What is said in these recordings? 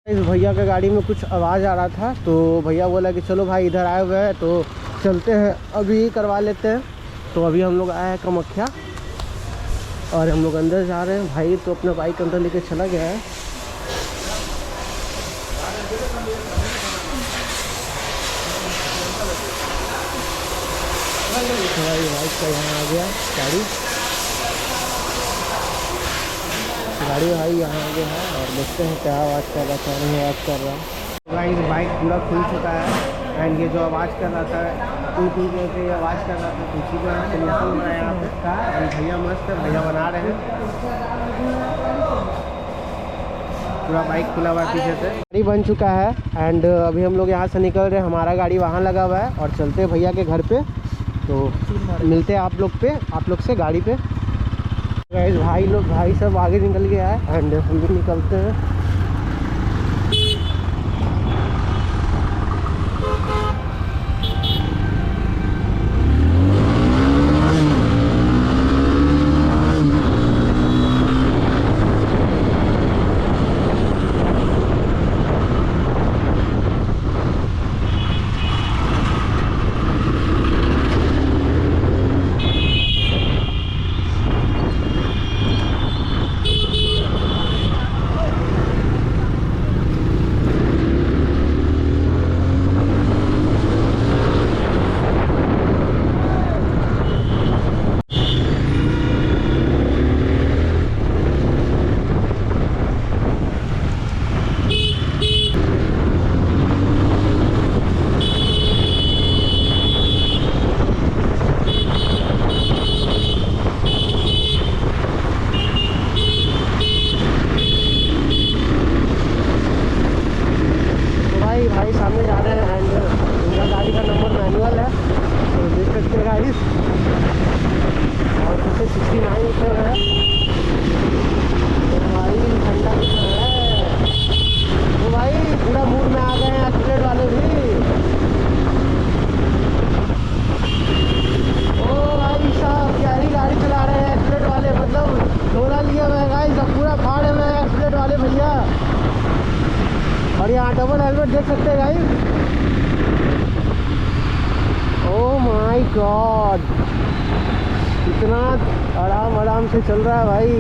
इस भैया के गाड़ी में कुछ आवाज़ आ रहा था तो भैया बोला कि चलो भाई इधर आए हुए हैं तो चलते हैं अभी करवा लेते हैं। तो अभी हम लोग आए हैं कामाख्या और हम लोग अंदर जा रहे हैं। भाई तो अपना बाइक अंदर लेके चला गया है। भाई बाइक का यहाँ आ गया गाड़ी भाई यहाँ आ गया है और देखते हैं क्या आवाज़ कर रहा क्या नहीं आवाज़ कर रहा। भाई बाइक पूरा खुल चुका है एंड ये जो आवाज़ कर रहा था टू के आवाज़ कर रहा था तो उसी का सोल्यूशन बनाया यहाँ पे था। एंड भैया मस्त है, भैया बना रहे हैं। पूरा बाइक खुला हुआ है पीछे से, गाड़ी बन चुका है एंड अभी हम लोग यहाँ से निकल रहे हैं। हमारा गाड़ी वहाँ लगा हुआ है और चलते हैं भैया के घर पे। तो मिलते हैं आप लोग से गाड़ी पे। भाई सब आगे निकल गया है एंड हम भी निकलते हैं। भाई सामने जा रहे हैं एंड उनका गाड़ी का नंबर मैनुअल है तो देख सकते हैं गाइस। और पीछे 69 लिखा है तो भाई ठंडा है तो भाई पूरा मूड में आ गए हैं एक्सीडेंट वाले भी। ओ भाई साहब क्या ही गाड़ी चला रहे हैं एक्सीडेंट वाले, मतलब डोला लिया हुआ है गाइस, सब पूरा फाड़े हुए हैं एक्सीडेंट वाले भैया। और यहाँ डबल हेलमेट देख सकते हैं गाइस। ओह माय गॉड इतना आराम से चल रहा है भाई।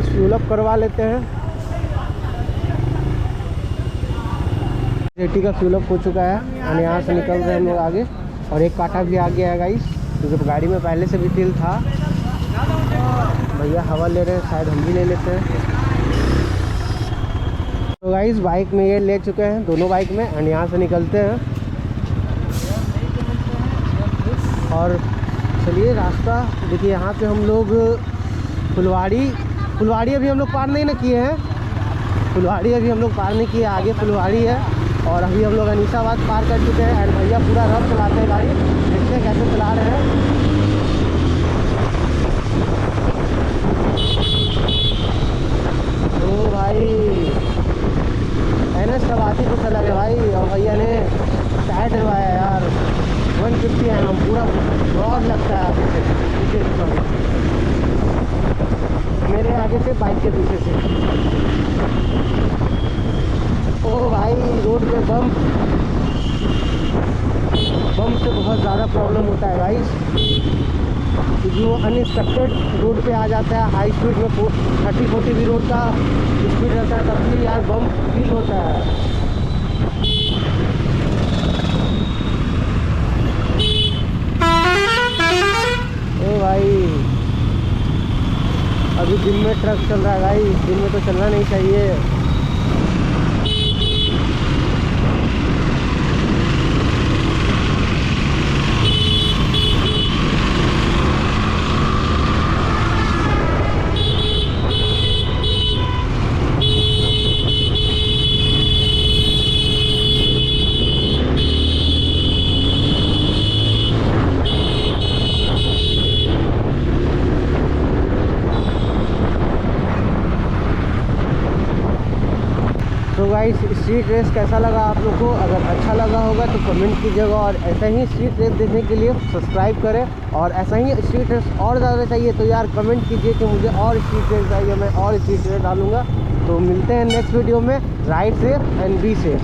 फ्यूल अप करवा लेते हैं। जेटी का फ्यूल अप हो चुका है और यहाँ से निकल रहे हैं हम लोग आगे। और एक कांटा भी आ गया है गाइस क्योंकि गाड़ी में पहले से भी तेल था। भैया हवा ले रहे हैं, शायद हम भी ले लेते हैं। तो गाइस बाइक में ये ले चुके हैं दोनों बाइक में और यहाँ से निकलते हैं। और चलिए रास्ता देखिए, यहाँ पे हम लोग फुलवाड़ी अभी हम लोग पार नहीं ना किए हैं। फुलवाड़ी अभी हम लोग पार नहीं किए, आगे फुलवाड़ी है। और अभी हम लोग अनीसाबाद पार कर चुके हैं एंड भैया पूरा रफ चलाते हैं गाड़ी, देखते हैं कैसे चला रहे हैं। तो भाई NS कवासी को चला गया भाई और भैया ने टायर डलवाया यार। 150 है, हम पूरा ब्रॉड लगता है पीछे मेरे आगे से बाइक के पीछे से। ओ भाई रोड पे बम से बहुत ज़्यादा प्रॉब्लम होता है गाइस क्योंकि वो अनएक्सपेक्टेड रोड पे आ जाता है। हाई स्पीड में 30-40 भी रोड का स्पीड रहता है तब भी यार बम फील होता है। ओ भाई अभी दिन में ट्रक चल रहा है भाई, दिन में तो चलना नहीं चाहिए। तो गाइस स्ट्रीट रेस कैसा लगा आप लोग को? अगर अच्छा लगा होगा तो कमेंट कीजिएगा, और ऐसा ही स्ट्रीट रेस देखने के लिए सब्सक्राइब करें, और ऐसा ही स्ट्रीट रेस और ज़्यादा चाहिए तो यार कमेंट कीजिए कि मुझे और स्ट्रीट रेस चाहिए, मैं और स्ट्रीट रेस डालूँगा। तो मिलते हैं नेक्स्ट वीडियो में। Ride safe and be safe.